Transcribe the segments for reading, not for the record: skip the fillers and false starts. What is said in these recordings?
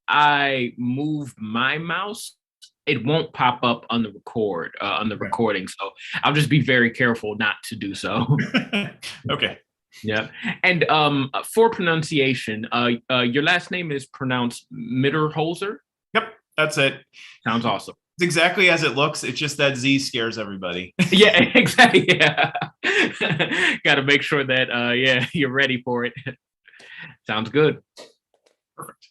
I move my mouse, it won't pop up on the recording. So I'll just be very careful not to do so. Okay. Yeah. And for pronunciation, your last name is pronounced Mitterholzer. Yep, that's it. Sounds awesome. It's exactly as it looks. It's just that Z scares everybody. Yeah, exactly. Yeah. Got to make sure that yeah, you're ready for it. Sounds good. Perfect.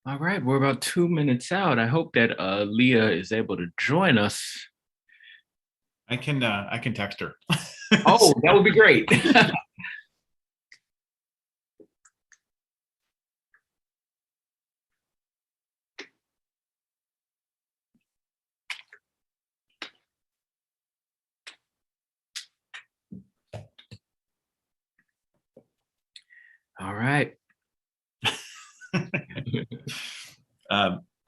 All right, we're about 2 minutes out. I hope that Leah is able to join us. I can text her. Oh, that would be great. All right.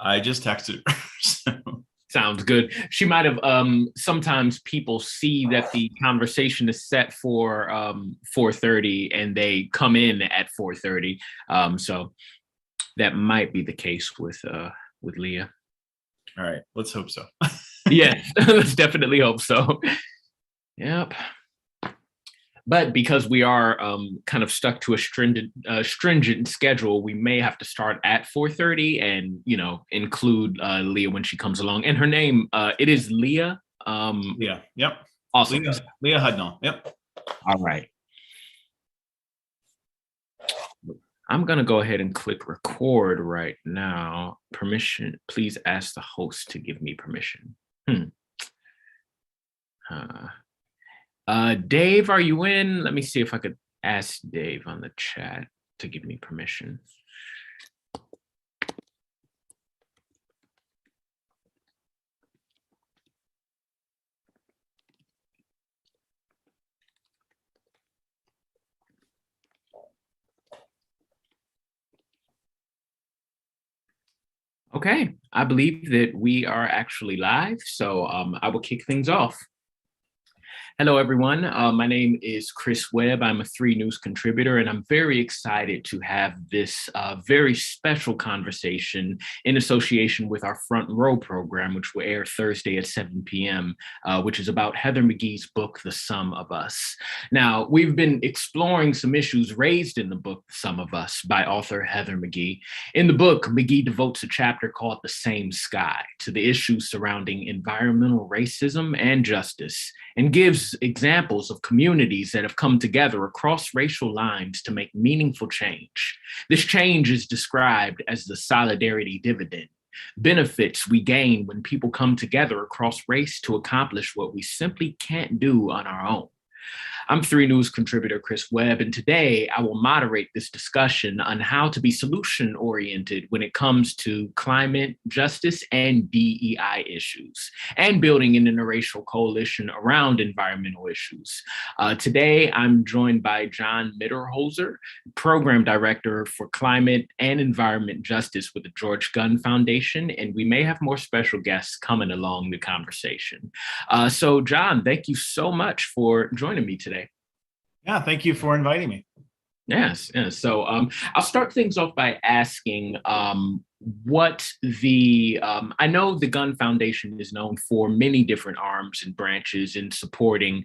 I just texted her. So. Sounds good. She might have sometimes people see that the conversation is set for 4:30 and they come in at 4:30. So that might be the case with Leah. All right, let's hope so. Yes, let's definitely hope so. Yep. But because we are kind of stuck to a stringent schedule, we may have to start at 4:30 and include Leah when she comes along. And her name it is Leah. Yeah. Yep. Awesome. Leah Hudnall. Yep. All right. I'm gonna go ahead and click record right now. Permission. Please ask the host to give me permission. Dave, are you in? Let me see if I could ask Dave on the chat to give me permission. Okay, I believe that we are actually live, so I will kick things off. Hello, everyone. My name is Chris Webb. I'm a 3 News contributor, and I'm very excited to have this very special conversation in association with our Front Row program, which will air Thursday at 7 p.m., which is about Heather McGhee's book, The Sum of Us. Now, we've been exploring some issues raised in the book, The Sum of Us, by author Heather McGhee. In the book, McGhee devotes a chapter called The Same Sky to the issues surrounding environmental racism and justice, and gives examples of communities that have come together across racial lines to make meaningful change. This change is described as the solidarity dividend, benefits we gain when people come together across race to accomplish what we simply can't do on our own. I'm 3 News contributor Chris Webb, and today I will moderate this discussion on how to be solution-oriented when it comes to climate justice and DEI issues, and building an interracial coalition around environmental issues. Today, I'm joined by John Mitterholzer, Program Director for Climate and Environment Justice with the George Gunn Foundation, and we may have more special guests coming along the conversation. So, John, thank you so much for joining me today. Yeah, thank you for inviting me. Yes, yes. So I'll start things off by asking what I know the Gun Foundation is known for many different arms and branches in supporting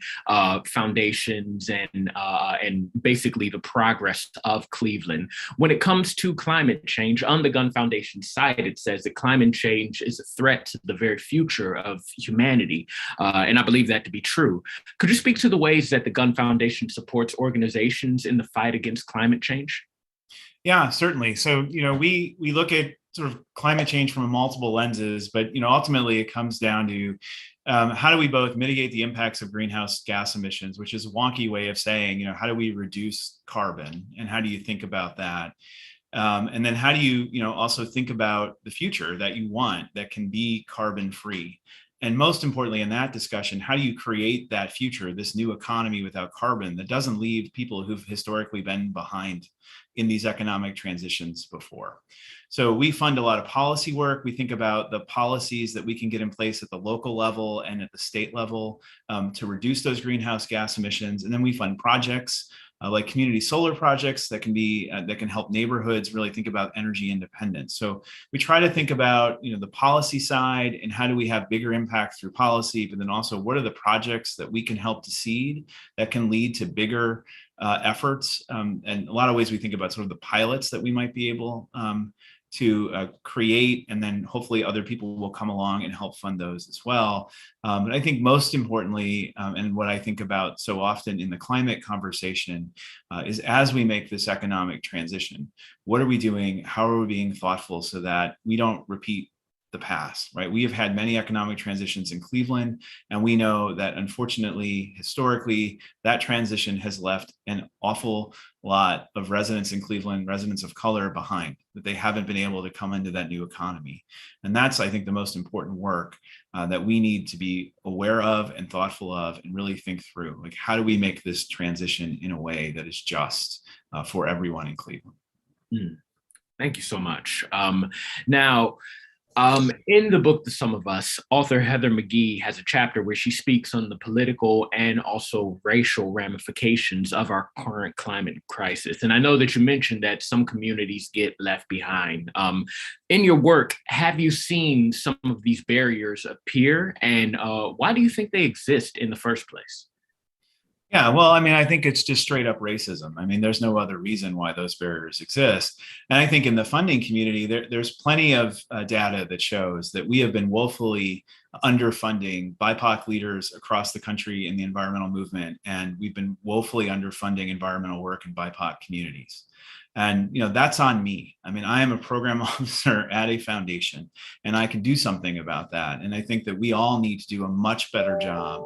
foundations and basically the progress of Cleveland. When it comes to climate change, on the Gun Foundation side, it says that climate change is a threat to the very future of humanity, and I believe that to be true. Could you speak to the ways that the Gun Foundation supports organizations in the fight against climate change? Yeah, certainly. So, we look at sort of climate change from multiple lenses, but, ultimately it comes down to how do we both mitigate the impacts of greenhouse gas emissions, which is a wonky way of saying, how do we reduce carbon and how do you think about that? And then how do you, also think about the future that you want that can be carbon free? And most importantly, in that discussion, how do you create that future, this new economy without carbon that doesn't leave people who've historically been behind in these economic transitions before? So we fund a lot of policy work. We think about the policies that we can get in place at the local level and at the state level to reduce those greenhouse gas emissions. And then we fund projects like community solar projects that can help neighborhoods really think about energy independence. So we try to think about the policy side and how do we have bigger impact through policy, but then also what are the projects that we can help to seed that can lead to bigger efforts. And a lot of ways we think about sort of the pilots that we might be able to create, and then hopefully other people will come along and help fund those as well. But I think most importantly, and what I think about so often in the climate conversation is as we make this economic transition, what are we doing? How are we being thoughtful so that we don't repeat the past, right? We have had many economic transitions in Cleveland, and we know that unfortunately, historically, that transition has left an awful lot of residents in Cleveland, residents of color behind, that they haven't been able to come into that new economy. And that's, I think, the most important work that we need to be aware of and thoughtful of and really think through, like, how do we make this transition in a way that is just for everyone in Cleveland? Thank you so much. Now, in the book, The Sum of Us, author Heather McGhee has a chapter where she speaks on the political and also racial ramifications of our current climate crisis. And I know that you mentioned that some communities get left behind. In your work, have you seen some of these barriers appear, and why do you think they exist in the first place? Yeah, well, I mean, I think it's just straight up racism. I mean, there's no other reason why those barriers exist. And I think in the funding community, there's plenty of data that shows that we have been woefully underfunding BIPOC leaders across the country in the environmental movement. And we've been woefully underfunding environmental work in BIPOC communities. And that's on me. I mean, I am a program officer at a foundation, and I can do something about that. And I think that we all need to do a much better job.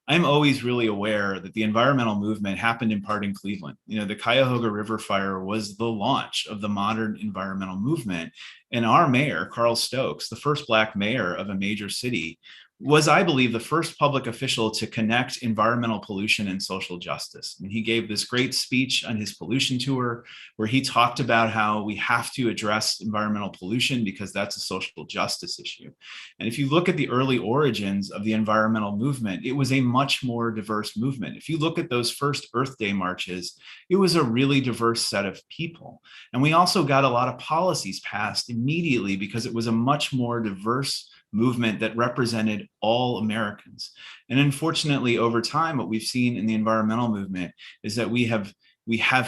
I'm always really aware that the environmental movement happened in part in Cleveland. The Cuyahoga River fire was the launch of the modern environmental movement. And our mayor, Carl Stokes, the first Black mayor of a major city, was, I believe, the first public official to connect environmental pollution and social justice. And he gave this great speech on his pollution tour where he talked about how we have to address environmental pollution because that's a social justice issue. And if you look at the early origins of the environmental movement, it was a much more diverse movement. If you look at those first Earth Day marches, it was a really diverse set of people. And we also got a lot of policies passed immediately because it was a much more diverse movement that represented all Americans. And unfortunately, over time, what we've seen in the environmental movement is that we have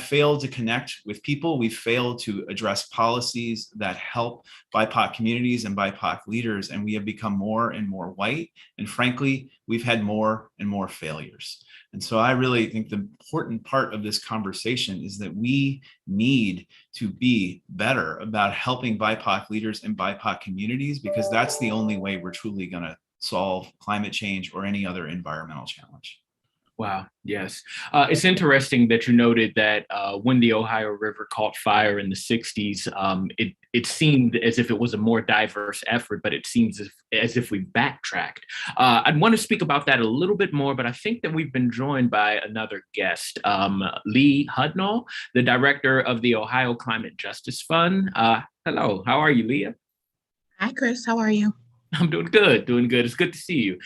failed to connect with people. We've failed to address policies that help BIPOC communities and BIPOC leaders, and we have become more and more white. And frankly, we've had more and more failures. And so I really think the important part of this conversation is that we need to be better about helping BIPOC leaders and BIPOC communities, because that's the only way we're truly going to solve climate change or any other environmental challenge. Wow. Yes. It's interesting that you noted that when the Ohio River caught fire in the 60s, it seemed as if it was a more diverse effort, but it seems as if we backtracked. I'd want to speak about that a little bit more, but I think that we've been joined by another guest, Leah Hudnall, the director of the Ohio Climate Justice Fund. Hello. How are you, Leah? Hi, Chris. How are you? I'm doing good. Doing good. It's good to see you.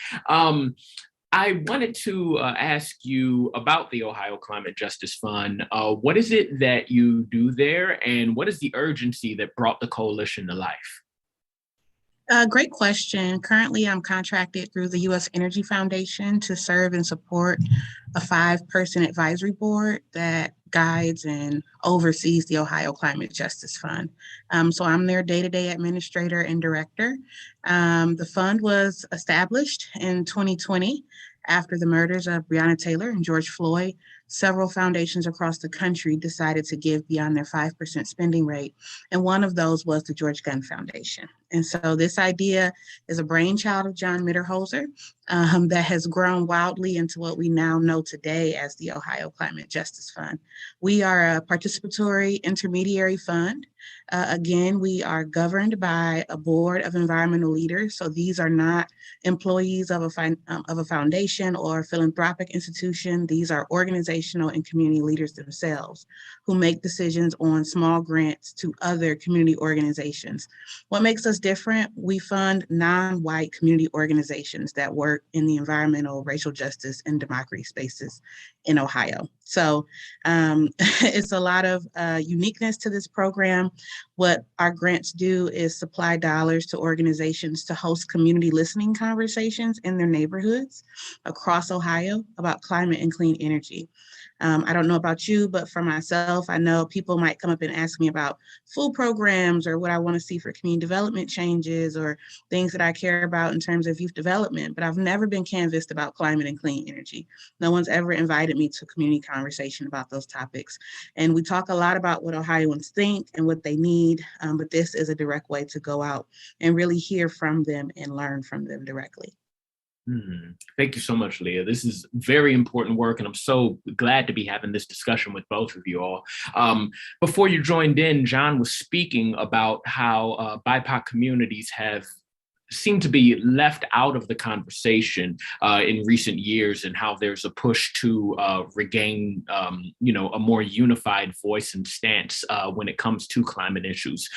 I wanted to ask you about the Ohio Climate Justice Fund. What is it that you do there, and what is the urgency that brought the coalition to life? Great question. Currently, I'm contracted through the U.S. Energy Foundation to serve and support a 5-person advisory board that guides and oversees the Ohio Climate Justice Fund. So I'm their day-to-day administrator and director. The fund was established in 2020 after the murders of Breonna Taylor and George Floyd. Several foundations across the country decided to give beyond their 5% spending rate. And one of those was the George Gunn Foundation. And so this idea is a brainchild of John Mitterholzer that has grown wildly into what we now know today as the Ohio Climate Justice Fund. We are a participatory intermediary fund. Again, we are governed by a board of environmental leaders. So these are not employees of a foundation or philanthropic institution. These are organizational and community leaders themselves who make decisions on small grants to other community organizations. What makes us different? We fund non-white community organizations that work in the environmental, racial justice, and democracy spaces in Ohio. So it's a lot of uniqueness to this program. What our grants do is supply dollars to organizations to host community listening conversations in their neighborhoods across Ohio about climate and clean energy. I don't know about you, but for myself, I know people might come up and ask me about food programs or what I want to see for community development changes or things that I care about in terms of youth development, but I've never been canvassed about climate and clean energy. No one's ever invited me to a community conversation about those topics. And we talk a lot about what Ohioans think and what they need, but this is a direct way to go out and really hear from them and learn from them directly. Thank you so much, Leah. This is very important work, and I'm so glad to be having this discussion with both of you all. Before you joined in, John was speaking about how BIPOC communities have seemed to be left out of the conversation in recent years, and how there's a push to regain, a more unified voice and stance when it comes to climate issues.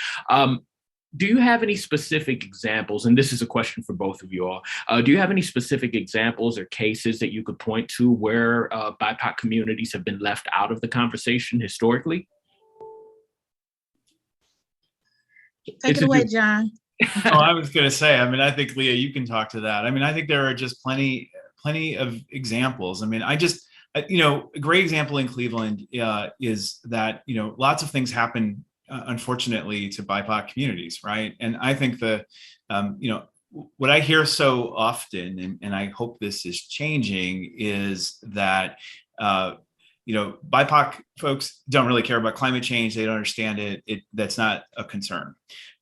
Do you have any specific examples, and this is a question for both of you all, do you have any specific examples or cases that you could point to where BIPOC communities have been left out of the conversation historically? Take it away, John. I was going to say, I think, Leah, you can talk to that. I think there are just plenty of examples. A great example in Cleveland is that, lots of things happen unfortunately to BIPOC communities, right? And I think what I hear so often, and I hope this is changing, is that BIPOC folks don't really care about climate change. They don't understand it. That's not a concern.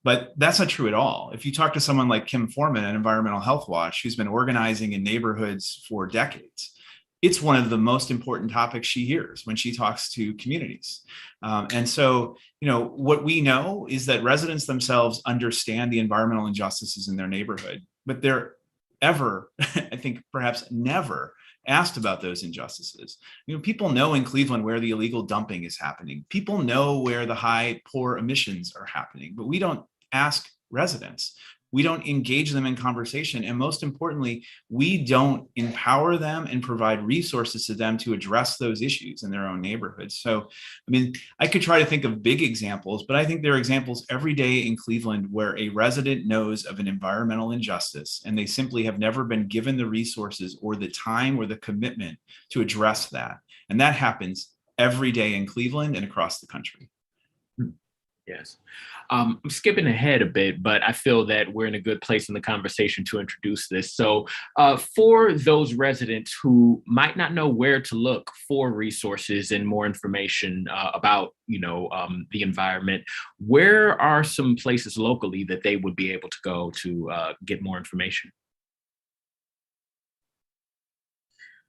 But that's not true at all. If you talk to someone like Kim Foreman at Environmental Health Watch, who's been organizing in neighborhoods for decades, it's one of the most important topics she hears when she talks to communities. And so, what we know is that residents themselves understand the environmental injustices in their neighborhood, but they're ever, I think perhaps never, asked about those injustices. People know in Cleveland where the illegal dumping is happening. People know where the high poor emissions are happening, but we don't ask residents. We don't engage them in conversation. And most importantly, we don't empower them and provide resources to them to address those issues in their own neighborhoods. So, I could try to think of big examples, but I think there are examples every day in Cleveland where a resident knows of an environmental injustice and they simply have never been given the resources or the time or the commitment to address that. And that happens every day in Cleveland and across the country. Yes. I'm skipping ahead a bit, but I feel that we're in a good place in the conversation to introduce this. So for those residents who might not know where to look for resources and more information about, the environment, where are some places locally that they would be able to go to get more information?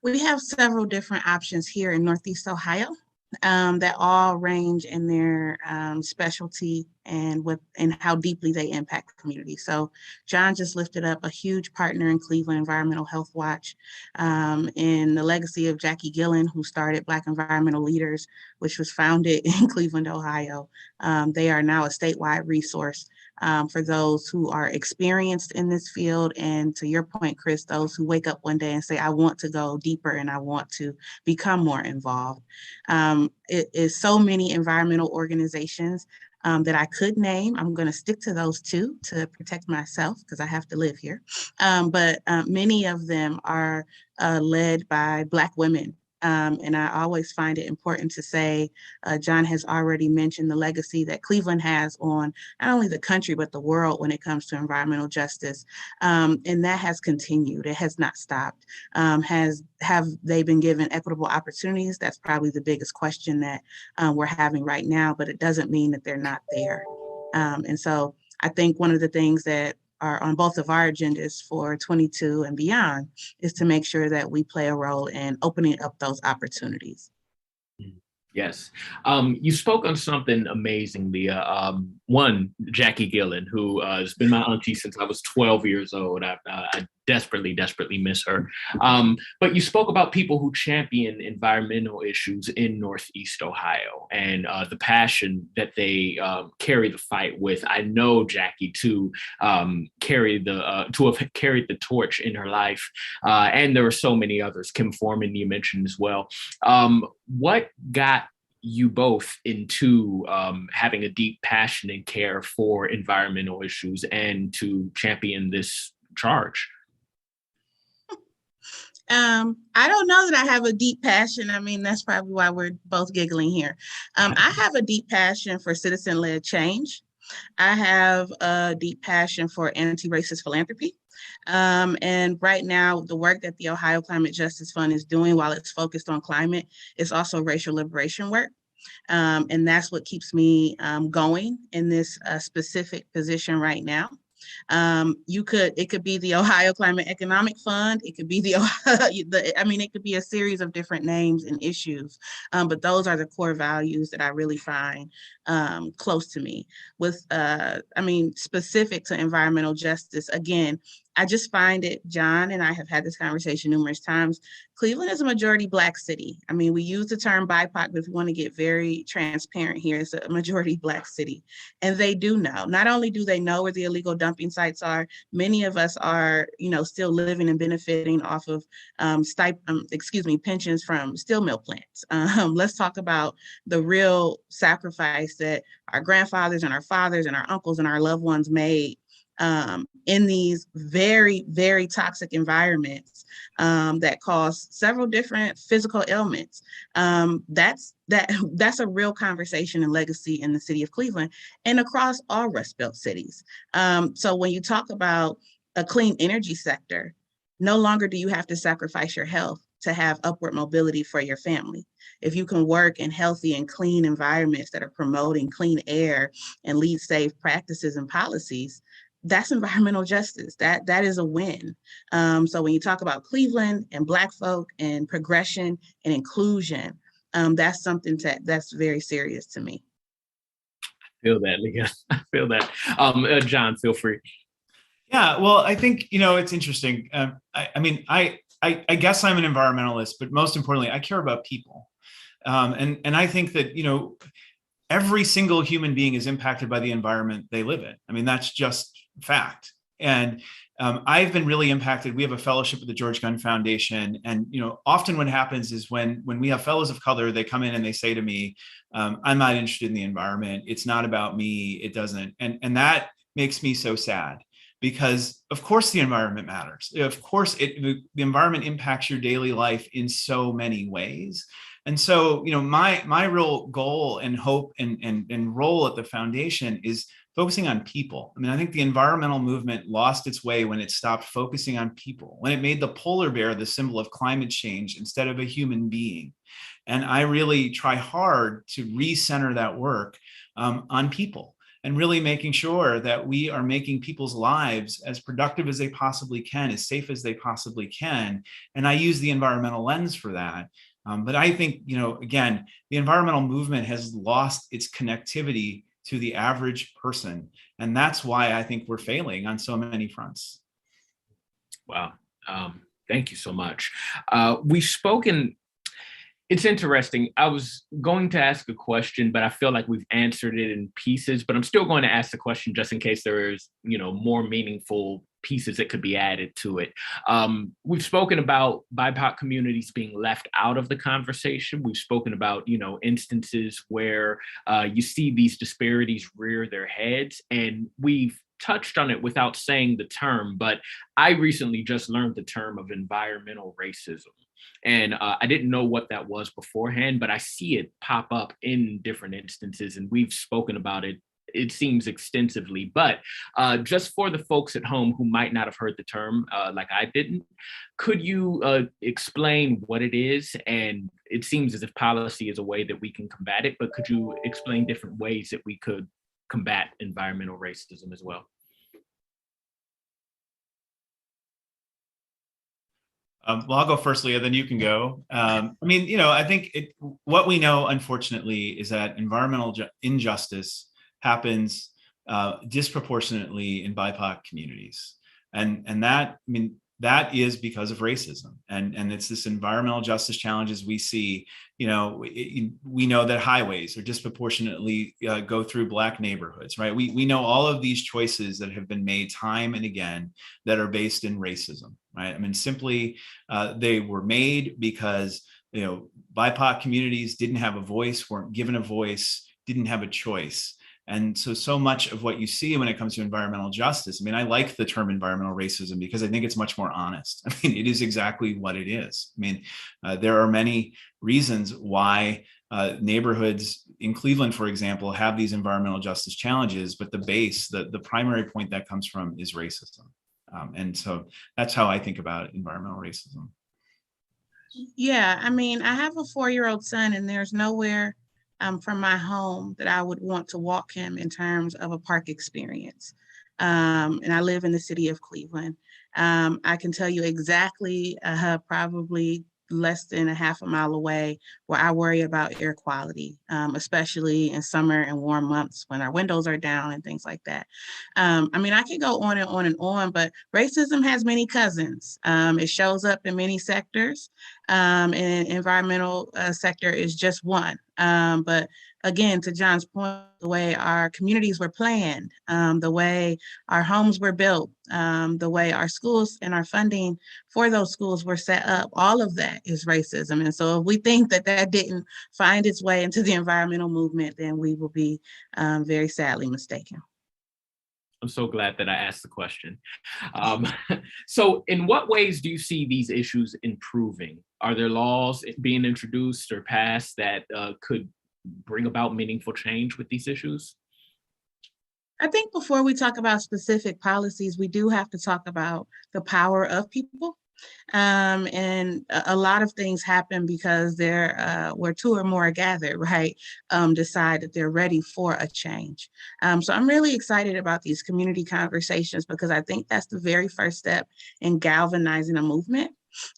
We have several different options here in Northeast Ohio. That all range in their specialty and how deeply they impact the community. So John just lifted up a huge partner in Cleveland, Environmental Health Watch, in the legacy of Jackie Gillen, who started Black Environmental Leaders, which was founded in Cleveland, Ohio. They are now a statewide resource for those who are experienced in this field. And to your point, Chris, those who wake up one day and say, I want to go deeper and I want to become more involved. It is so many environmental organizations that I could name. I'm going to stick to those two to protect myself because I have to live here. But many of them are led by Black women. And I always find it important to say, John has already mentioned the legacy that Cleveland has on not only the country, but the world when it comes to environmental justice. And that has continued. It has not stopped. Have they been given equitable opportunities? That's probably the biggest question that we're having right now, but it doesn't mean that they're not there. And so I think one of the things that are on both of our agendas for 22 and beyond is to make sure that we play a role in opening up those opportunities. Yes. You spoke on something amazing, Leah. One, Jackie Gillen, who has been my auntie since I was 12 years old. I desperately, desperately miss her. But you spoke about people who champion environmental issues in Northeast Ohio and the passion that they carry the fight with. I know Jackie to have carried the torch in her life. And there were so many others. Kim Foreman, you mentioned as well. What got you both into having a deep passion and care for environmental issues and to champion this charge? I don't know that I have a deep passion. That's probably why we're both giggling here. I have a deep passion for citizen-led change. I have a deep passion for anti-racist philanthropy. And right now, the work that the Ohio Climate Justice Fund is doing while it's focused on climate is also racial liberation work. And that's what keeps me going in this specific position right now. It could be the Ohio Climate Economic Fund. It could be it could be a series of different names and issues. But those are the core values that I really find close to me. Specific to environmental justice, again, I just find it, John and I have had this conversation numerous times. Cleveland is a majority Black city. We use the term BIPOC, but if we want to get very transparent here, it's a majority Black city. And they do know. Not only do they know where the illegal dumping sites are, many of us are, still living and benefiting off of pensions from steel mill plants. Let's talk about the real sacrifice that our grandfathers and our fathers and our uncles and our loved ones made in these very, very toxic environments that cause several different physical ailments. That's a real conversation and legacy in the city of Cleveland and across all Rust Belt cities. So when you talk about a clean energy sector, no longer do you have to sacrifice your health to have upward mobility for your family. If you can work in healthy and clean environments that are promoting clean air and lead safe practices and policies, that's environmental justice. That is a win. So when you talk about Cleveland and Black folk and progression and inclusion, that's something that's very serious to me. I feel that, Leah. I feel that. John, feel free. Yeah, well, I think, it's interesting. I guess I'm an environmentalist, but most importantly, I care about people. And I think that, every single human being is impacted by the environment they live in. I mean, that's just fact. And I've been really impacted. We have a fellowship with the George Gunn Foundation, and often what happens is when we have fellows of color, they come in and they say to me, "I'm not interested in the environment. It's not about me. It doesn't." And that makes me so sad, because of course the environment matters. Of course, the environment impacts your daily life in so many ways. And so, my real goal and hope and role at the foundation is focusing on people. I mean, I think the environmental movement lost its way when it stopped focusing on people, when it made the polar bear the symbol of climate change instead of a human being. And I really try hard to recenter that work on people, and really making sure that we are making people's lives as productive as they possibly can, as safe as they possibly can. And I use the environmental lens for that. But I think, again, the environmental movement has lost its connectivity to the average person. And that's why I think we're failing on so many fronts. Wow. Thank you so much. We've spoken. It's interesting. I was going to ask a question, but I feel like we've answered it in pieces, but I'm still going to ask the question just in case there is, more meaningful pieces that could be added to it. We've spoken about BIPOC communities being left out of the conversation. We've spoken about, instances where you see these disparities rear their heads, and we've touched on it without saying the term, but I recently just learned the term of environmental racism. And I didn't know what that was beforehand, but I see it pop up in different instances, and we've spoken about it, it seems, extensively. But just for the folks at home who might not have heard the term like I didn't, could you explain what it is? And it seems as if policy is a way that we can combat it, but could you explain different ways that we could combat environmental racism as well? Well, I'll go first, Leah, then you can go. I think what we know, unfortunately, is that environmental injustice happens disproportionately in BIPOC communities. And that is because of racism. And it's this environmental justice challenges we see. We know that highways are disproportionately go through Black neighborhoods, right? We know all of these choices that have been made time and again that are based in racism, right? I mean, simply they were made because, BIPOC communities didn't have a voice, weren't given a voice, didn't have a choice. And so much of what you see when it comes to environmental justice, I like the term environmental racism because I think it's much more honest. It is exactly what it is. There are many reasons why neighborhoods in Cleveland, for example, have these environmental justice challenges, but the primary point that comes from is racism. And so that's how I think about environmental racism. Yeah, I have a 4-year-old son, and there's nowhere from my home that I would want to walk him in terms of a park experience. And I live in the city of Cleveland. I can tell you exactly, probably less than a half a mile away, where I worry about air quality, especially in summer and warm months when our windows are down and things like that. I could go on and on and on, but racism has many cousins. It shows up in many sectors, and environmental sector is just one. But again, to John's point, the way our communities were planned, the way our homes were built, the way our schools and our funding for those schools were set up, all of that is racism. And so if we think that that didn't find its way into the environmental movement, then we will be very sadly mistaken. I'm so glad that I asked the question. So in what ways do you see these issues improving? Are there laws being introduced or passed that could bring about meaningful change with these issues? I think before we talk about specific policies, we do have to talk about the power of people. And a lot of things happen because they're where two or more are gathered, right? Decide that they're ready for a change. So I'm really excited about these community conversations because I think that's the very first step in galvanizing a movement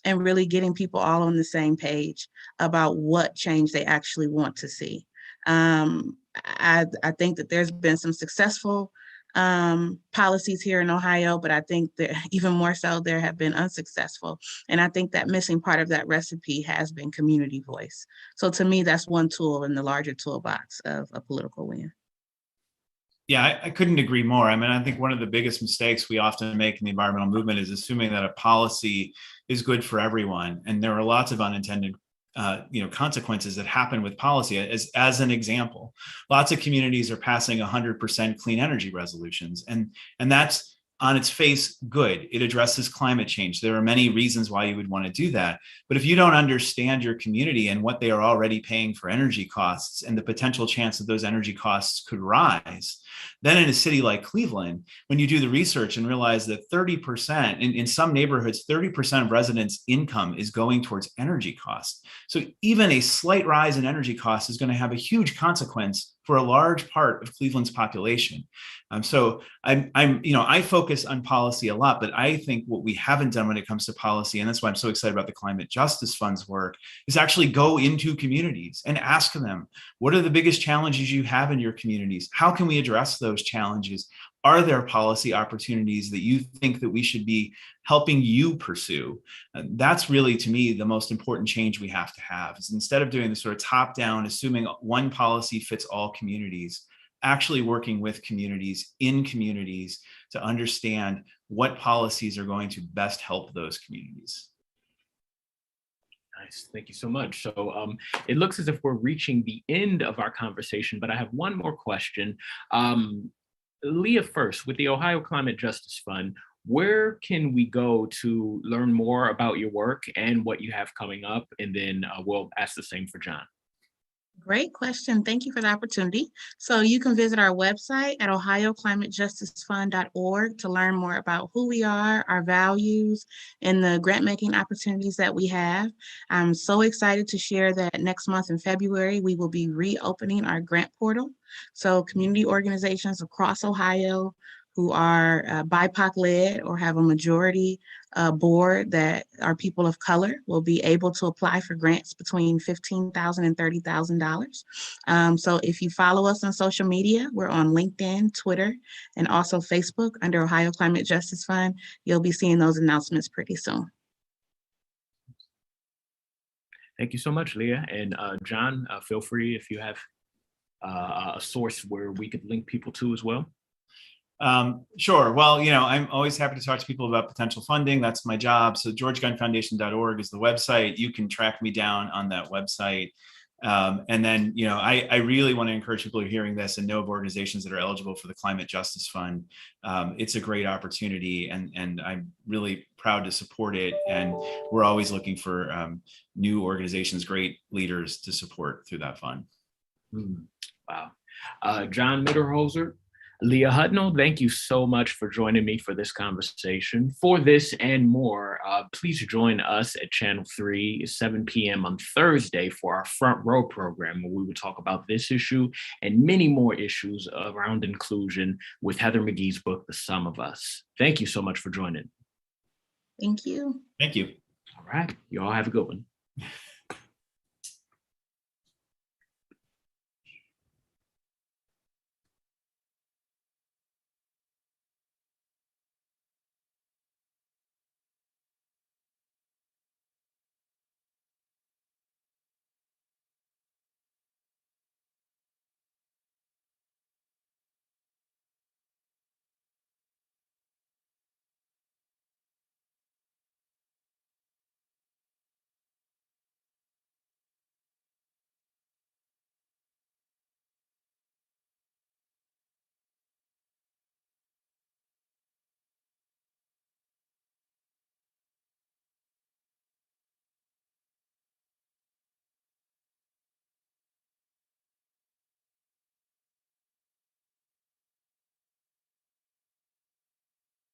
and really getting people all on the same page about what change they actually want to see. I think that there's been some successful policies here in Ohio, but I think that even more so, there have been unsuccessful. And I think that missing part of that recipe has been community voice. So to me, that's one tool in the larger toolbox of a political win. Yeah, I couldn't agree more. I mean, I think one of the biggest mistakes we often make in the environmental movement is assuming that a policy is good for everyone. And there are lots of unintended consequences that happen with policy. As an example, lots of communities are passing 100% clean energy resolutions, and that's on its face good. It addresses climate change. There are many reasons why you would want to do that. But if you don't understand your community and what they are already paying for energy costs and the potential chance that those energy costs could rise, then in a city like Cleveland, when you do the research and realize that 30%, in some neighborhoods, 30% of residents' income is going towards energy costs. So even a slight rise in energy costs is going to have a huge consequence for a large part of Cleveland's population. So I focus on policy a lot, but I think what we haven't done when it comes to policy, and that's why I'm so excited about the Climate Justice Fund's work, is actually go into communities and ask them, what are the biggest challenges you have in your communities? How can we address those challenges? Are there policy opportunities that you think that we should be helping you pursue? That's really, to me, the most important change we have to have, is instead of doing this sort of top down, assuming one policy fits all communities, actually working with communities in communities to understand what policies are going to best help those communities. Nice. Thank you so much. So it looks as if we're reaching the end of our conversation, but I have one more question. Leah, first, with the Ohio Climate Justice Fund, where can we go to learn more about your work and what you have coming up? And then we'll ask the same for John. Great question. Thank you for the opportunity. So you can visit our website at ohioclimatejusticefund.org to learn more about who we are, our values, and the grant-making opportunities that we have. I'm so excited to share that next month in February, we will be reopening our grant portal. So community organizations across Ohio who are BIPOC-led or have a majority board that are people of color will be able to apply for grants between $15,000 and $30,000. So if you follow us on social media, we're on LinkedIn, Twitter, and also Facebook under Ohio Climate Justice Fund. You'll be seeing those announcements pretty soon. Thank you so much, Leah. And John, feel free if you have a source where we could link people to as well. Sure. Well, I'm always happy to talk to people about potential funding. That's my job. So georgegunnfoundation.org is the website. You can track me down on that website. And then, I really want to encourage people who are hearing this and know of organizations that are eligible for the Climate Justice Fund. It's a great opportunity, and I'm really proud to support it. And we're always looking for new organizations, great leaders to support through that fund. Wow. John Mitterholzer, Leah Hudnall, thank you so much for joining me for this conversation. For this and more, please join us at Channel 3, 7 p.m. on Thursday for our Front Row program, where we will talk about this issue and many more issues around inclusion with Heather McGhee's book, The Sum of Us. Thank you so much for joining. Thank you. Thank you. All right. You all have a good one.